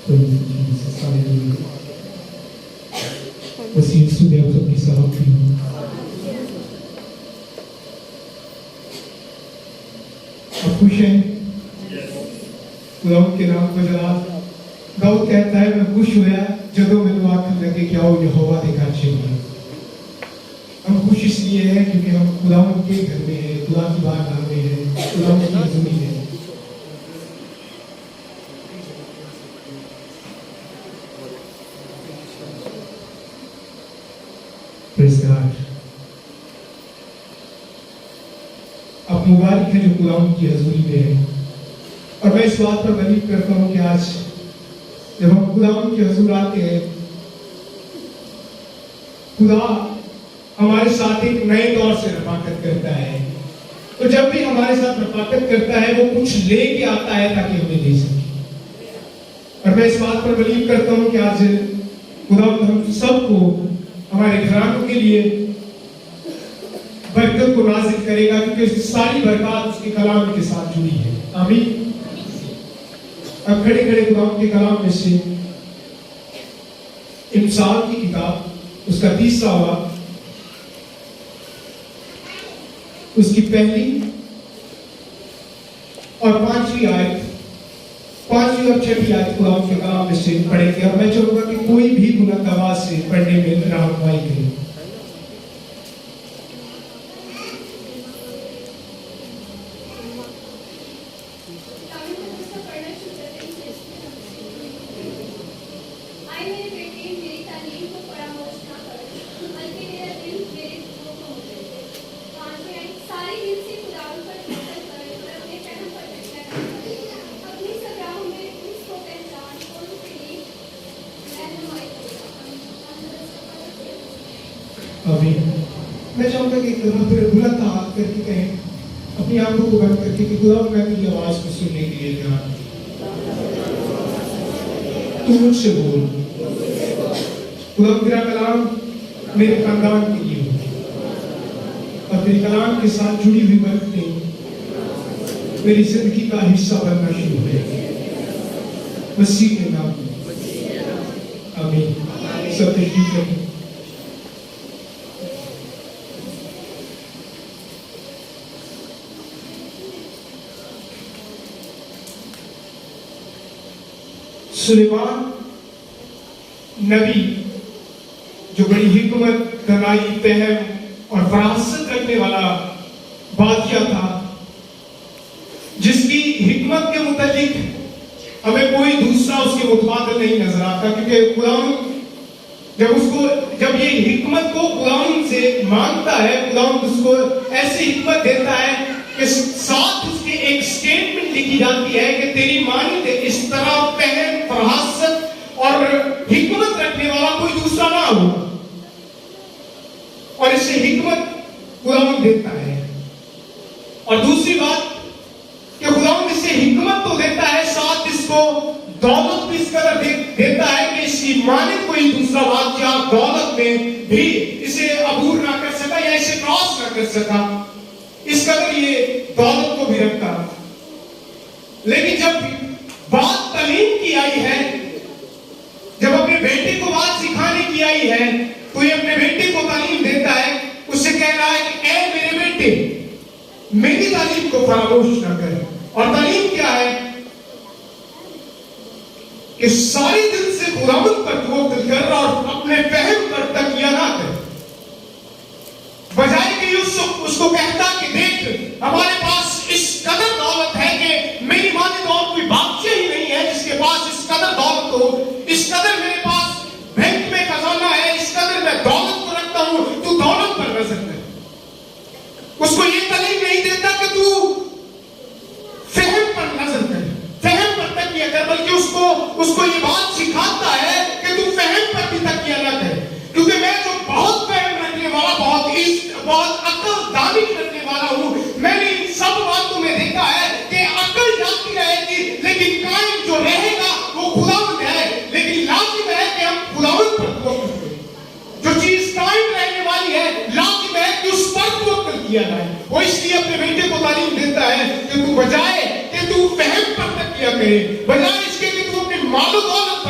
Praise Jesus. Hallelujah. Wasim सुबह आप सबकी सलाम की हो। आप खुश हैं? खुदा के नाम को जलाल। दाऊद कहता है मैं खुश हुआ जब मैंने आंखन लगे कि आओ यहोवा दे घर चलिए। हम खुश इसलिए हैं क्योंकि हम खुदा के घर में हैं, खुदा की बारगाह में हैं, खुदा की हज़ूरी में हैं। Praise God. अब मुबारक है जो खुदा की हज़ूरी में है। और मैं इस बात पर बिलीव करता हूँ कि आज जब हम खुदा की हज़ूर आते हैं, खुदा हमारे साथ एक नए दौर से रफ़ाकत करता है। तो जब भी हमारे साथ रफ़ाकत करता है, वो कुछ लेके आता है ताकि हमें दे सके। और मैं इस बात पर बिलीव करता हूँ कि आज खुदा हम सबको हमारे घरानों के लिए बरकत को नाज़िल करेगा, क्योंकि सारी बरकत उसके कलाम के साथ जुड़ी है। आमीन। अब खड़े खड़े खुदा के कलाम में से इंसान की किताब उसका 30वां बाब उसकी पहली और 5वीं आयत, 5वीं और 6वीं आयत खुदा के कलाम में से पढ़ेंगे। और मैं चाहूंगा कि कोई भी बुलंद आवाज से पढ़ने में रहनुमाई करे। मैं चाहूंगा कि बुलंद आवाज करके कहें, अपनी आंखों को बंद करके कि खुदा मैं तेरी आवाज को सुनने के लिए तैयार हूं। तू मुझसे बोल। खुदा तेरा कलाम मेरे खानदान के लिए हो और तेरे कलाम के साथ जुड़ी हुई बरकतें मेरी जिंदगी का हिस्सा बनना शुरू हो जाए। मसीह के नाम में आमीन। सब तशरीफ रखें। सुलेमान नबी जो बड़ी हिकमत, दनाई, फहम और फरासत रखने वाला बादशाह था, जिसकी हिकमत के मुताबिक हमें कोई दूसरा उसके मुतबादिल नहीं नजर आता, क्योंकि खुदावन जब ये हिकमत को खुदावन से मांगता है, खुदावन उसको ऐसी हिकमत देता है कि साथ उसके एक स्टेटमेंट लिखी जाती है कि तेरी मानिंद इस तरह फहम, फरासत और हिकमत रखने वाला कोई दूसरा ना हो। और इससे हिकमत खुदावन देता है। और दूसरी बात कि खुदावन इससे हिकमत तो देता है, साथ इसको दौलत भी इस कदर देता है कि इसकी मानिंद कोई दूसरा बादशाह दौलत में भी इसे अबूर ना कर सका या इसे क्रॉस ना कर सका। इस कदर ये दौलत को भी रखता। लेकिन जब बात तालीम की आई है, जब अपने बेटे को बात सिखाने की आई है, तो ये अपने बेटे को तालीम देता है। उससे कह रहा है कि ऐ मेरे बेटे, मेरी तालीम को फरामोश ना कर। और तालीम क्या है कि सारी दिल से खुदावंद पर तवक्कुल कर और अपने फहम पर तकिया ना कर। बजाय कि उसको कहता कि देख हमारे पास इस कदर दौलत है कि मेरी मानिंद और कोई बादशाह ही नहीं है जिसके पास इस कदर दौलत हो, इस कदर मेरे पास बैंक में खजाना है, इस कदर मैं दौलत को रखता हूं, तू दौलत पर नजर कर। उसको ये तालीम नहीं देता कि तू फहम पर नजर कर, फहम पर तकिया कर, बल्कि उसको ये बात सिखाता है कि तू फहम पर भी तकिया ना कर। क्योंकि मैं जो बहुत फहम रखने वाला, बहुत अकल दानी रखने वाला हूं, मैंने इन सब बातों में देखा है कि अकल जाती रहेगी लेकिन कायम जो रहेगा वो खुदावंद है। लेकिन लाजिम है कि हम खुदावंद पर तवक्कुल करें। जो चीज कायम रहने वाली है, लाजिम है कि उस पर तवक्कुल किया जाए। वो इसलिए अपने बेटे को तालीम देता है कि तू बजाय कि तू फहम पर तकिया करे, बजाय इसके कि तू अपने मालो दौलत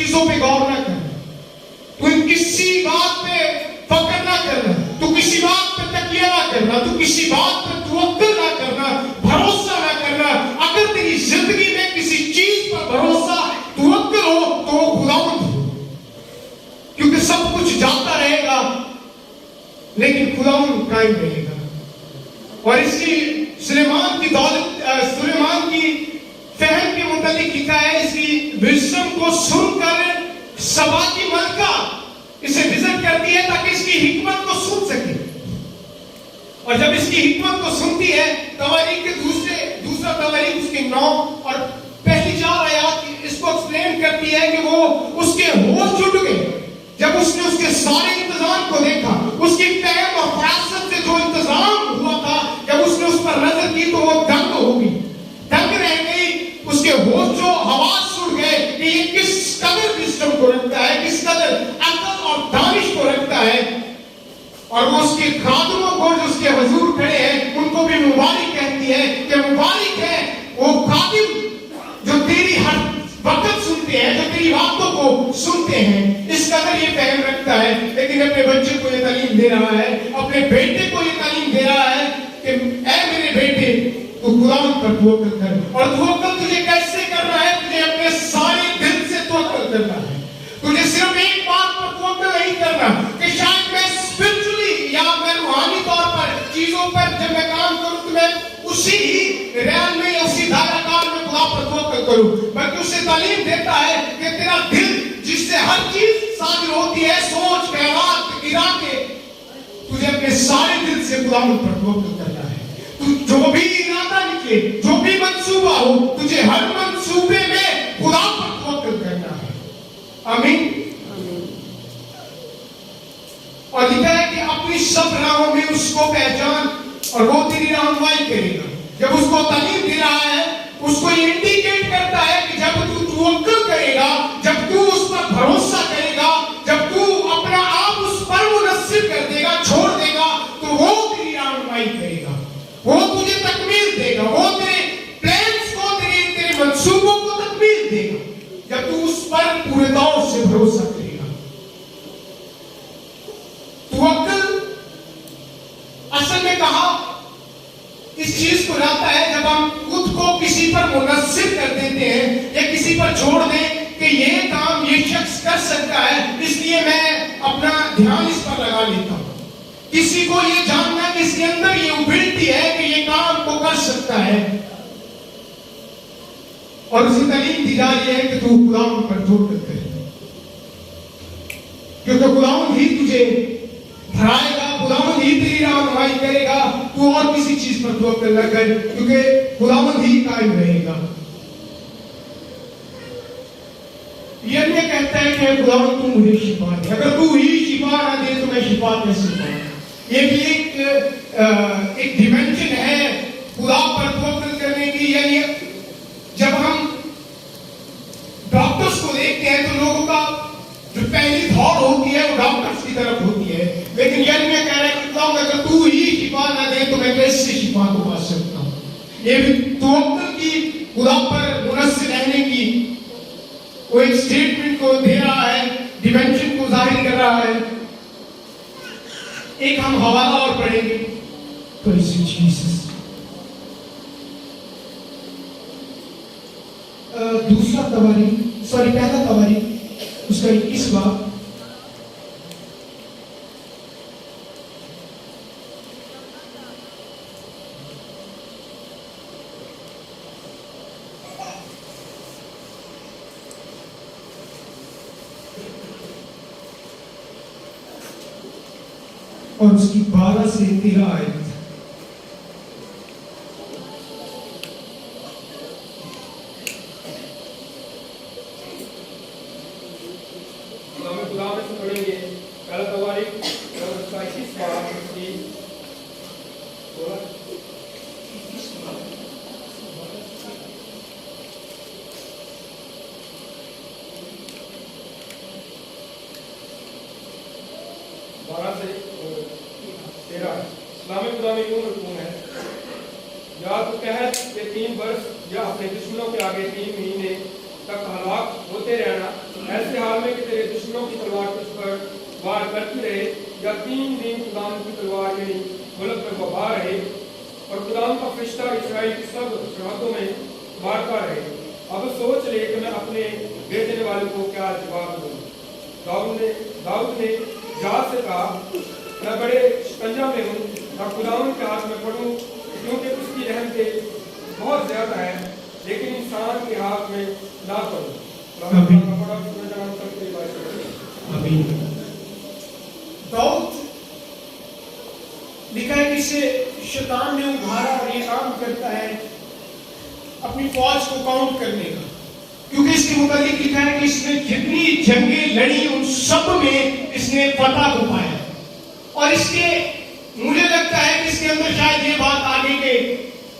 چیزوں پہ غور نہ کرنا، تو کسی بات پہ فکر نہ کرنا، تو کسی بات پہ تکیہ نہ کرنا، تو کسی بات پہ توکل نہ کرنا، بھروسہ نہ کرنا۔ اگر تیری زندگی میں کسی چیز پر بھروسہ توکل ہو تو وہ خداوند ہو، کیونکہ سب کچھ جاتا رہے گا لیکن خداوند قائم رہے گا۔ اور اس کی سلیمان کی فہم کے متعلق لکھا ہے، اس کی وزڈم کو سن کر سبا کی ملکہ اسے وزٹ کرتی ہے تاکہ اس کی حکمت کو سن سکے، اور جب اس کی حکمت کو سنتی ہے، تواریخ کے دوسرا تواریخ اس کے 9 اور پہلی 4 آیات اس کو ایکسپلین کرتی ہے کہ وہ اس کے ہوش اڑ گئے جب اس نے اس کے سارے انتظام کو دیکھا، اس کی فہم اور فراست سے جو انتظام ہوا تھا، جب اس نے اس پر نظر کی تو وہ دنگ ہو گئی، دنگ رہ گئی، اس کے ہوش جو حواس اڑ گئے کہ یہ کس قدر وزڈم کو رکھتا ہے، کس قدر عقل اور دانش کو رکھتا ہے۔ اور وہ اس کے خادموں کو جو اس کے حضور کھڑے ہیں ان کو بھی مبارک کہتی ہے کہ مبارک ہے وہ خادم جو تیری ہر وقت سنتے ہیں، جو تیری باتوں کو سنتے ہیں۔ اس قدر یہ فہم رکھتا ہے، لیکن اپنے بچے کو یہ تعلیم دے رہا ہے، اپنے بیٹے کو یہ تعلیم دے رہا ہے کہ اے میرے بیٹے تو خداوند پر توکل کر، اور توکل تجھے کیسے کرنا ہے؟ تجھے اپنے سارے دل سے توکل کرنا ہے، تجھے صرف ایک بات پر توکل نہیں کرنا کہ شاید میں اسپرچولی یا میں روحانی طور پر چیزوں پر جب میں کام کروں تو میں اسی ہی ریال میں، اسی دھارا کار میں خدا پر توکل کروں، بلکہ اسے تعلیم دیتا ہے کہ تیرا دل جس سے ہر چیز صادر ہوتی ہے، سوچ، خیالات، ارادے، تجھے اپنے سارے دل سے خداوند پر توکل کرنا ہے۔ تو جو بھی ارادہ نکلے، جو بھی منصوبہ ہو، تجھے ہر منصوبے میں خدا پر توکل کرنا ہے۔ آمین۔ اور لکھا ہے کہ اپنی سب راہوں میں اس کو پہچان اور وہ تیری رہنمائی کرے گا۔ جب اس کو تعلیم دے رہا ہے، اس کو یہ انڈیکیٹ کرتا ہے کہ جب تو توکل کرے گا، جب تو اس پر بھروسہ کرے گا، جب تو اپنا آپ اس پر منحصر کر دے گا، چھوڑ دے گا، تو وہ تیری رہنمائی کرے گا، وہ تجھے تکمیل دے گا، وہ تیرے پلانز کو، تیرے منصوبوں کو تکمیل دے گا، جب تو اس پر پورے طور سے بھروسہ کرے گا۔ توکل اصل میں کہا اس چیز کو لاتا ہے جب ہم خود کو کسی پر منحصر کر دیتے ہیں یا کسی پر چھوڑ دیں کہ یہ کام یہ شخص کر سکتا ہے، اس لیے میں اپنا دھیان اس پر لگا لیتا ہوں۔ کسی کو یہ جاننا کہ اس کے اندر یہ ابھرتی ہے کہ یہ کام کو کر سکتا ہے، اور اسی تعلیم دی جا رہی ہے کہ تو خداوند پر توکل کر، کیونکہ خداوند ہی تجھے بھرائے گا، خداوند ہی تیری رہنمائی کرے گا، تو اور کسی چیز پر توکل نہ کر، کیونکہ خداوند ہی قائم رہے گا۔ یہ کہتا ہے کہ خداوند تو مجھے شفا دے، اگر تو ہی شفا نہ دے تو میں شفا کیسے پاؤں؟ یہ بھی ایک ڈیمینشن ہے خدا پر توکل کرنے کی۔ یعنی جب ہم ڈاکٹرز کو دیکھتے ہیں تو لوگوں کا جو پہلی دوڑ ہوتی ہے وہ ڈاکٹرز کی طرف ہوتی ہے، لیکن یعنی میں کہہ رہا ہوں کہ اگر تو ہی شفا نہ دے تو میں کیسے شفا کو پا سکتا ہوں؟ یہ بھی توکل کی، خدا پر منحصر رہنے کی وہ ایک سٹیٹمنٹ کو دے رہا ہے، ڈیمینشن کو ظاہر کر رہا ہے۔ ایک ہم حوالہ اور پڑھیں گے، دوسرا تواریخ، پہلا تواریخ اس کا 21 باب، اور اس کی 12 سے 13 آیت۔ اسلامی خدا میں یوں مرکون ہے، یا تو کہت کہ 3 برس یا اپنے دشمنوں کے آگے 3 مہینے तक हलाक होते रहना, ऐसे हाल में कि तेरे दुश्मनों की तलवार तुझ पर वार करती रहे, या 3 दिन खुदाम की तलवार यानी मुल्क पर वबा रहे और खुदाम का फरिश्ता इस्राएल की सब सरहदों में मारता रहे। अब सोच ले कि मैं अपने भेजने वाले को क्या जवाब दूं। दाऊद ने जाद से कहा, मैं बड़े शिकंजा में हूँ, मैं खुदावन के हाथ में पड़ूं, क्योंकि उसकी रहमतें बहुत ज्यादा है, लेकिन इंसान के हाथ में ना पड़ूं। दाऊद लिखा है कि इसे शैतान ने उभारा और ये काम करता है अपनी फौज को काउंट करने का, क्योंकि इसके मुताबिक लिखा है कि इसने जितनी जंगें लड़ी उन सब में इसने फतह को पाया। और इसके मुझे लगता है कि इसके अंदर शायद ये बात आ गई कि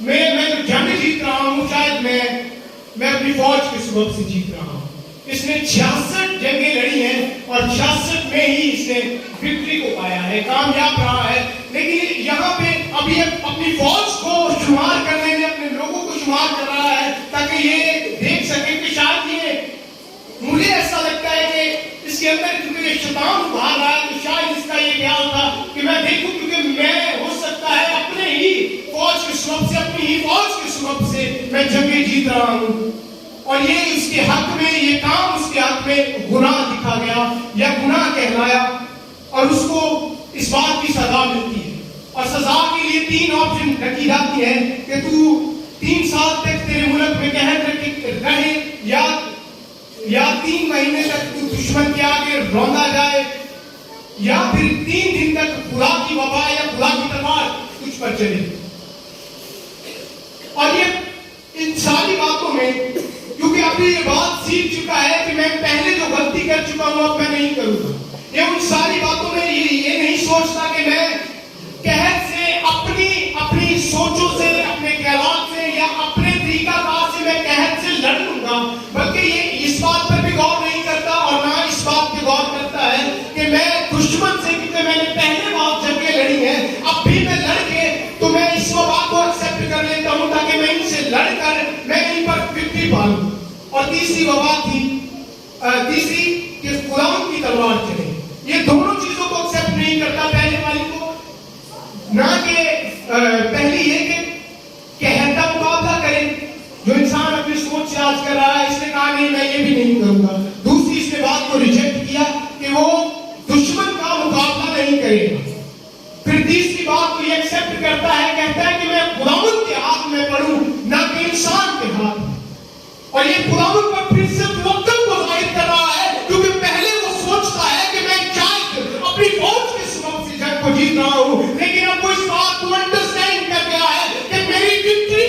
मैं जो जंग जीत रहा हूँ, शायद मैं अपनी फौज के सबब से जीत रहा हूँ। इसने 66 जंगें लड़ी हैं और 66 में ही इसने विक्ट्री को पाया है, कामयाब रहा है। लेकिन यहाँ पे अभी अपनी फौज को शुमार करने में अपने लोगों को शुमार कर रहा है, ताकि ये देख सके कि शायद ये, मुझे ऐसा लगता है कि इसके अंदर क्योंकि ये शैतान उभार रहा है, तो शायद इसका ये ख्याल था कि मैं देखूं, क्योंकि मैं हो सकता है अपने ही फौज के सबब से, अपनी ही फौज के सबब से मैं जंगें जीत रहा हूँ। और ये उसके हक में, ये काम उसके हक में गुनाह दिखा गया या गुनाह कहलाया, और उसको इस बात की सजा मिलती है। और सजा के लिए 3 ऑप्शन रखी जाती है कि तू 3 साल तक तेरे मुल्क में कहत रहे, या 3 महीने तक तू दुश्मन के आगे रौंदा जाए, या फिर 3 दिन तक खुदा की वबा या खुदा की तलवार तुझ पर चले। और ये इन सारी बातों में, क्योंकि अभी ये बात सीख चुका है कि मैं पहले जो गलती कर चुका हूं अब मैं नहीं करूंगा, ये उन सारी बातों में ये नहीं सोचता कि मैं कहत से, अपनी सोचों से, अपने ख्यालात से या अपने तरीकाकार से मैं कहत से लड़ लूंगा, बल्कि ये इस बात पर भी गौर नहीं करता और ना इस बात पे गौर करता है कि मैं दुश्मन से, क्योंकि मैंने पहले बात जंगें लड़ी हैं, अब भी मैं लड़ के तो मैं इस बात को एक्सेप्ट कर लेता हूं ताकि मैं इनसे लड़कर मैं इन पर विक्ट्री पाऊं। और तीसरी वबा थी, तीसरी कि खुदावंद की तलवार चले। ये दोनों चीजों को एक्सेप्ट नहीं करता पहले वाली को, ना कि पहली ये कि कहता मुकाबला करे, जो इंसान अपनी सोच से आज कर रहा है, इसने कहा नहीं मैं ये भी नहीं करूंगा। दूसरी इसने बात को रिजेक्ट किया कि वो दुश्मन का मुकाबला नहीं करेगा। फिर तीसरी बात को ये एक्सेप्ट करता है, कहता है कि मैं खुदावंद के हाथ में पड़ूं, ना कि इंसान के हाथ में। और ये खुदावंद पर फिर से तवक्कुल को जाहिर कर रहा है, क्योंकि पहले वो सोचता है कि मैं शायद अपनी फौज के सबब से जंग को जीत रहा हूं, लेकिन अब वो इस बात को अंडरस्टैंड कर गया है कि मेरी विक्ट्री,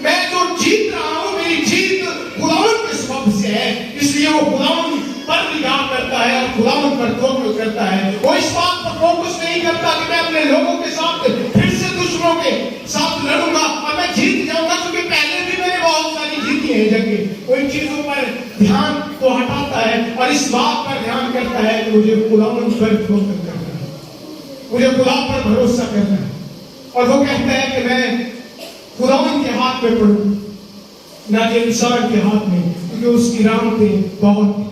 मैं जो जीत रहा हूं, मेरी जीत खुदावंद के सबब से है। इसलिए वो खुदावंद पर निगाह करता है और खुदावंद पर तवक्कुल करता है। वो इस बात पर फोकस नहीं करता कि मैं अपने लोगों के साथ फिर से दुश्मनों के साथ लड़ूंगा और मैं जीत जाऊंगा, क्योंकि पहले भी मैंने बहुत सारी जीती है जंगें। वो इन चीजों पर ध्यान को हटाता है और इस बात पर ध्यान करता है कि मुझे खुदावंद पर तवक्कुल करना है, मुझे खुदा पर भरोसा करना है। और वो कहता है कि मैं खुदावंद के हाथ में पड़ूं, ना कि इंसान के हाथ में, क्योंकि उसकी रहमतें बहुत।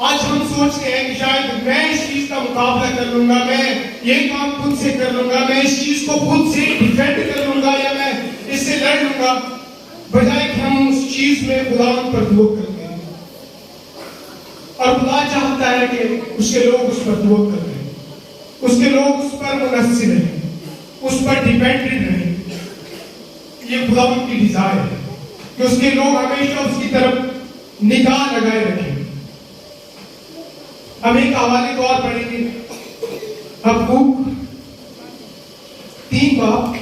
आज हम सोचते हैं कि शायद मैं इस चीज का मुकाबला कर लूंगा, मैं ये काम खुद से कर लूंगा, मैं इस चीज को खुद से डिफेंड कर लूंगा, या मैं इससे लड़ लूंगा, बजाय कि हम उस चीज में खुदावंद पर तवक्कुल करें। और खुदा चाहता है कि उसके लोग उस पर तवक्कुल करें, उसके लोग उस पर मुनस्सिर रहें, उस पर डिपेंडेंट रहें। ये खुदावंद की डिजायर है कि उसके लोग हमेशा उसकी तरफ निगाह लगाए रखें। हम एक हवाले को और पढ़ेंगे, हबक्कूक 3 बाब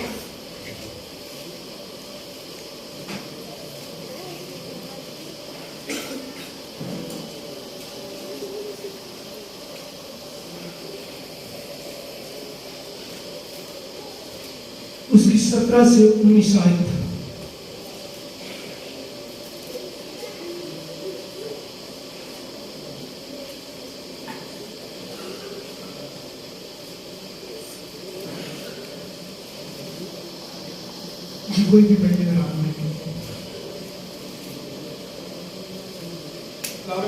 उसकी 17 से 19 आयत। कोई भी पढ़ने का नाम नहीं।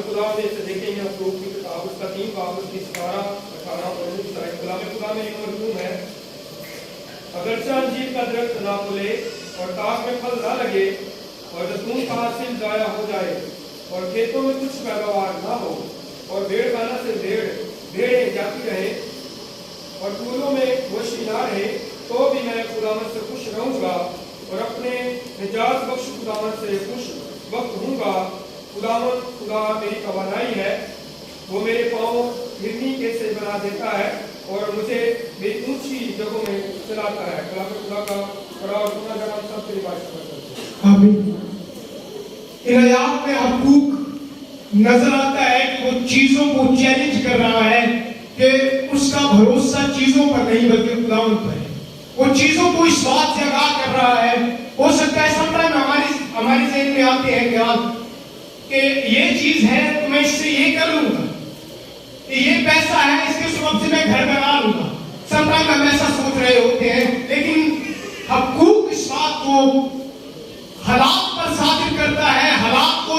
खुदा में इसे देखेंगे हम लोग की किताब उसका 3 बाब उसकी 17-18 और 19 आयत। कलाम खुदा में यूं मरहूम है, अगरचे अंजीर का दरख्त ना फूले और ताक में फल ना लगे और जैतून का हासिल जाया हो जाए और खेतों में कुछ पैदावार ना हो और भेड़खाना से भेड़ें जाती रहे और फूलों में रोशनी ना रहे, तो भी मैं खुदावंद से खुश रहूंगा और अपने निजात बख्श खुदावंद से खुश वक्त हूँगा। खुदावंद खुदा मेरी तवानाई है, वो मेरे पाँव हिरनी के से बना देता है और मुझे मेरी ऊंची जगहों में चलाता है। कलाम खुदा का बड़ा और सुना जरा हम सब तेरी बात करते हैं। आमीन। इन आयात में हबक्कूक नजर आता है कि वो चीजों को चैलेंज कर रहा है कि उसका भरोसा चीजों पर नहीं बल्कि खुदावंद पर है। वो चीजों को इस बात से आगाह कर रहा है। हो सकता है समटाइम हमारे ज़हन में आते हैं ख्याल कि ये चीज है तो मैं इससे ये कर लूंगा, ये पैसा है इसके सबब से मैं घर बना लूंगा। समटाइम हम ऐसा सोच रहे होते हैं, लेकिन हबक्कूक इस बात को हालात पर साबित करता है, हालात को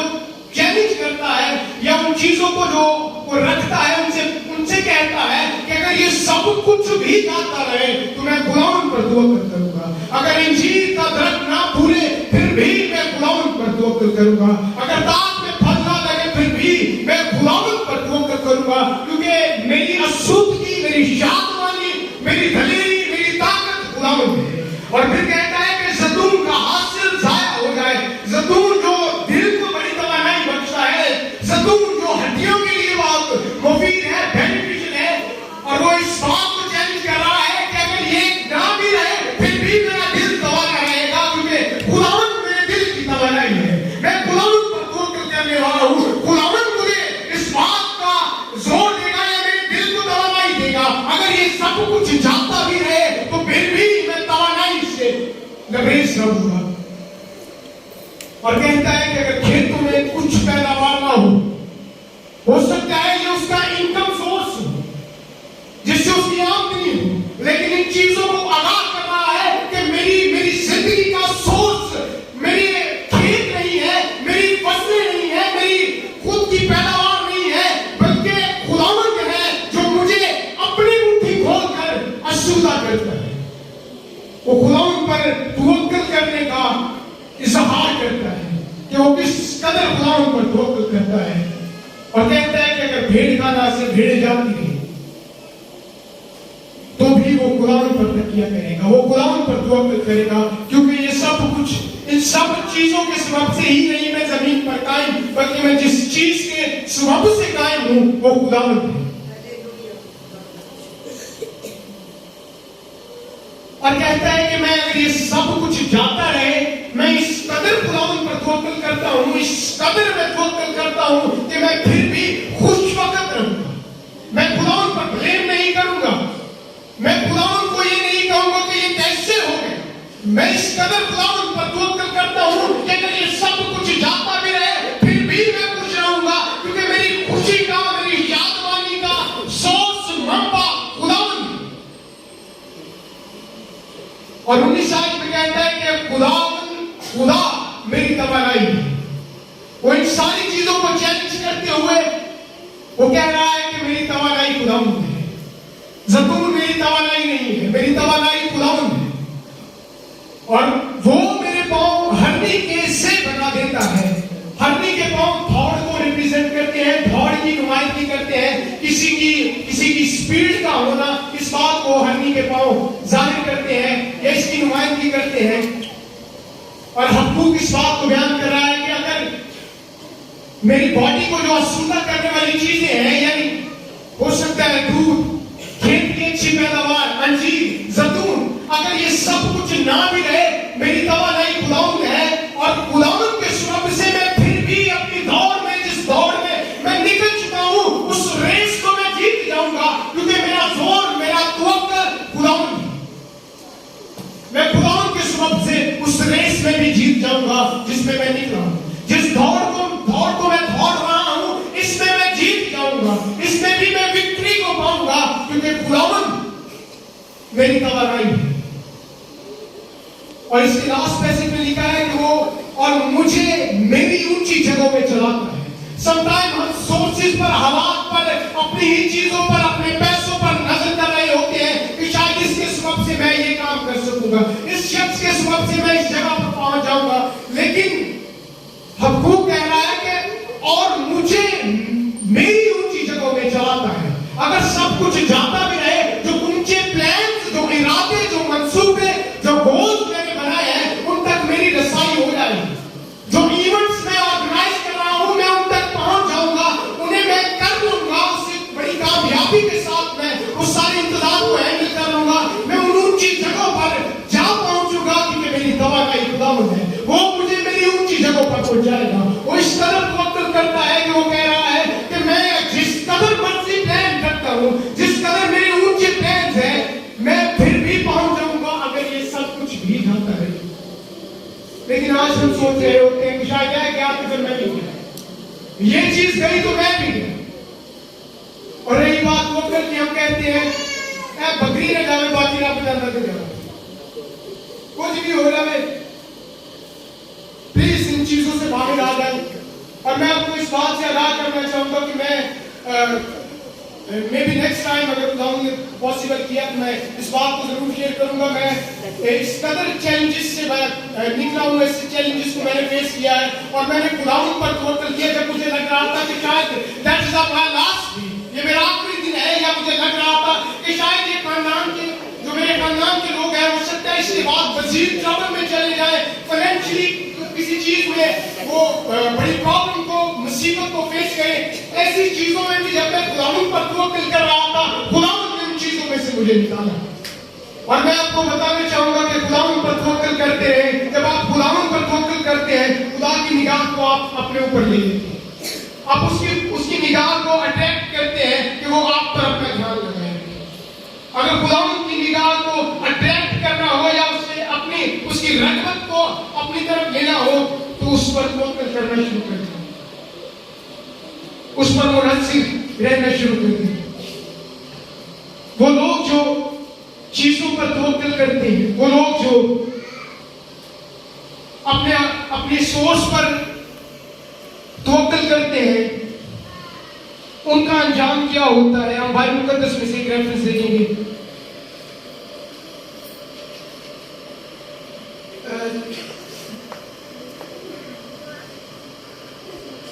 चैलेंज करता है या उन चीजों को जो वो रखता है उनसे कहता है कि अगर ये सब कुछ भी जाता रहे तो मैं खुदावंद पर तवक्कुल करूंगा। अगर इंजीर का दरख्त ना फूले फिर भी मैं खुदावंद पर तवक्कुल करूंगा। अगर दाग में फल ना लगे फिर भी मैं खुदावंद पर तवक्कुल करूंगा, क्योंकि मेरी अशुद्धि, मेरी शादमानी, मेरी दलेरी, मेरी ताकत खुदावंद में है। और फिर कहता है कि जैतून का हासिल जाया हो जाए, जैतून जो दिल को बड़ी तवानाई बख्शता है, जैतून जो हड्डियों के लिए बहुत मुफीद है, बेनिफिशियल है, और वो इस बात को चैलेंज कर रहा है कि अगर ये ना भी रहे फिर भी मेरा दिल तवाना रहेगा, क्योंकि खुदावंद मेरे दिल की तवानाई है। मैं खुदावंद पर तवक्कुल करने वाला हूँ। खुदावंद मुझे इस बात का जोर देगा या मेरे दिल को तवानाई देगा। अगर ये सब कुछ जाता भी रहे तो फिर भी मैं तवानाई से लबरेज रहूंगा। और कहता है कि अगर खेतों में कुछ पैदावार ना हो सकता है ये उसका इनकम सोर्स हो, जिससे उसकी आमदनी हो, लेकिन इन चीजों को आगाह कर रहा है कि मेरी जिंदगी का सोर्स मेरे खेत नहीं है, मेरी फसलें नहीं है, मेरी खुद की पैदावार नहीं है, बल्कि खुदावंद है जो मुझे अपनी मुट्ठी खोलकर अशुद्धा करता है। वो खुदावंद पर तवक्कुल करने का इजहार करता है कि वो किस कदर खुदावंद पर तवक्कुल करता है। और कहता है कि अगर भेड़खाना से भेड़ें जाती रही तो भी वो खुदावंद पर तकिया करेगा, वो खुदावंद पर तवक्कुल करेगा, क्योंकि ये सब कुछ इन सब चीजों के सबब से ही नहीं मैं जमीन पर कायम, बल्कि मैं जिस चीज के सबब से कायम हूं वो खुदावंद है। और कहता है कि मैं अगर ये सब कुछ जाता रहे, मैं इस कदर खुदावंद पर तवक्कुल करता हूँ, इस कदर मैं तवक्कुल करता हूँ कि मैं फिर भी खुश वक्त रहूंगा। मैं खुदावंद पर ब्लेम नहीं करूंगा, मैं खुदावंद को ये नहीं कहूंगा कि ये कैसे हो गया। मैं इस कदर खुदावंद पर तवक्कुल करता हूँ कि अगर ये सब कुछ जाता भी रहे फिर भी मैं खुश रहूंगा, क्योंकि मेरी खुशी का, मेरी यादवानी का सोर्स मंबा खुदावंद। और 19 आयत में कहता है कि खुदा मेरी तवानाई है। वो इन सारी चीजों को चैलेंज करते हुए वो कह रहा है कि मेरी तवानाई खुदावंद है। जैतून मेरी तवानाई नहीं है, मेरी तवानाई खुदावंद है। और वो मेरे पाँव हरनी के से बना देता है। हरनी के पाँव दौड़ को रिप्रेजेंट करते हैं, दौड़ की नुमाइंदगी करते हैं, किसी की स्पीड का होना, इस बात को हरनी के पाँव जाहिर करते हैं या इसकी नुमाइंदगी करते हैं। और हबक्कूक इस बात को बयान कर रहा है कि अगर मेरी बॉडी को जो असुंदर करने वाली चीजें हैं, यानी हो सकता है दूध, खेत की अच्छी पैदावार, अंजीर, जैतून, अगर ये सब कुछ ना भी रहे, मेरी तवानाई खुदावंद है। और खुदावंद के सबब से मैं फिर भी अपनी दौड़ में, जिस दौड़ में मैं निकल चुका हूं, उस रेस को मैं जीत जाऊंगा, क्योंकि मेरा जोर, मेरा तवक्कुल खुदावंद है। मैं खुदावंद के सबब से उस रेस में भी जीत जाऊंगा जिसमें मैं निकला हूं। जिस दौड़ को मैं दौड़ रहा हूं, इसमें मैं जीत जाऊंगा, इसमें भी मैं विक्ट्री को पाऊंगा, क्योंकि खुदावंद मेरी तवानाई है। और इसके लास्ट पैसेज में लिखा है कि वो और मुझे मेरी ऊंची जगहों में चलाता है। समटाइम हम सोर्सेज पर, हालात पर, अपनी ही चीजों पर, अपने पैसों पर नजर कर रहे होते हैं कि शायद इसके सबब से मैं ये काम कर सकूंगा, इस शख्स के सबब से मैं इस जगह पर पहुंच जाऊंगा। लेकिन हबक्कूक कह रहा है कि और मुझे मेरी ऊंची जगहों में चलाता है। अगर सब कुछ जाता भी रहे, जो ऊंचे प्लान्स, जो इरादे, जो मंसूबे, जो गोल्स मैंने बनाए हैं, उन तक मेरी रसाई हो जाएगी। जो इवेंट्स मैं ऑर्गेनाइज कर रहा हूं, मैं उन तक पहुंच जाऊंगा, उन्हें मैं कर लूंगा, उससे बड़ी कामयाबी के साथ मैं उस सारे इंतजाम को हैंडल कर लूंगा। मैं उन ऊंची जगहों पर जा पहुंचूंगा क्योंकि मेरी दवा का खुदावंद है, वो मुझे मेरी ऊंची जगहों पर पहुंच जाएगा। वो इस कदर तवक्कुल करता है कि वो कह रहा है कि मैं जिस कदर मर्जी प्लान करता हूं, जिस कदर मेरे ऊंचे प्लान्स हैं, मैं फिर भी पहुंच जाऊंगा अगर ये सब कुछ भी जाता है। लेकिन आज हम सोच रहे होते हैं कि शायद है क्या, तो फिर मैं भी गया, ये चीज गई तो मैं भी गया। और रही बात वो करके हम कहते हैं बकरी ने जावे बाकी रब जाना तो जाना, कुछ भी हो रहा है। प्लीज इन चीजों से बाहर आ जाए। और मैं आपको इस बात से आगाह करना चाहूंगा कि मैं मे बी नेक्स्ट टाइम अगर खुदा ने पॉसिबल किया तो मैं इस बात को जरूर शेयर करूंगा। मैं इस कदर चैलेंजेस से मैं निकला हूं, इस चैलेंजेस को मैंने फेस किया है और मैंने खुदा पर तवक्कुल किया जब मुझे लग रहा था कि शायद that is my last day, ये मेरा आखिरी दिन है। या मुझे लग रहा था कि शायद ये खानदान के, जो मेरे खानदान के लोग हैं, हो सकता है इसके बाद मजीद ट्रबल में चले जाए, फाइनेंशियली किसी चीज में वो बड़ी प्रॉब्लम को, मुसीबत को फेस करें। ऐसी चीजों में भी जब मैं खुदावंद पर तवक्कुल कर रहा था, खुदावंद ने उन चीजों में से मुझे निकाला। और मैं आपको बताना चाहूंगा कि खुदावंद पर तवक्कुल करते रहे। जब आप खुदावंद पर तवक्कुल करते हैं, खुदा की निगाह को आप अपने ऊपर ले लेते हैं, आप उसकी निगाह को अट्रैक्ट करते हैं कि वो आप पर अपना ध्यान लगाएंगे। अगर खुदावंद की निगाह को अट्रैक्ट करना हो या उसकी रगबत को अपनी तरफ लेना हो, तो उस पर तवक्कुल करना शुरू कर दें, उस पर मुनहसिर रहना शुरू कर दें। वो लोग जो चीजों पर तवक्कुल करते हैं, वो लोग जो अपने सोर्स पर तवक्कुल करते हैं, उनका अंजाम क्या होता है? हम बाइबल मुकद्दस में से एक रेफरेंस देखेंगे।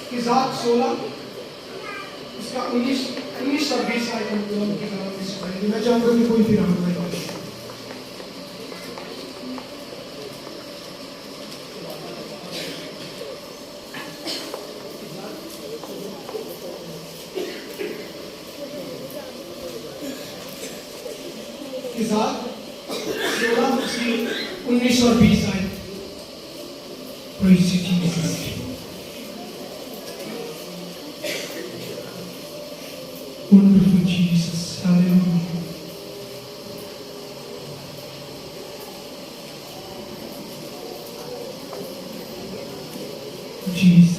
किजात 16 इसका 19 और 20 आयत मैं चाहूंगा कि कोई भी रहा किजात 16 उसकी 19 और 20 आयत। Praise you, Jesus. Wonderful Jesus. Hallelujah. Jesus.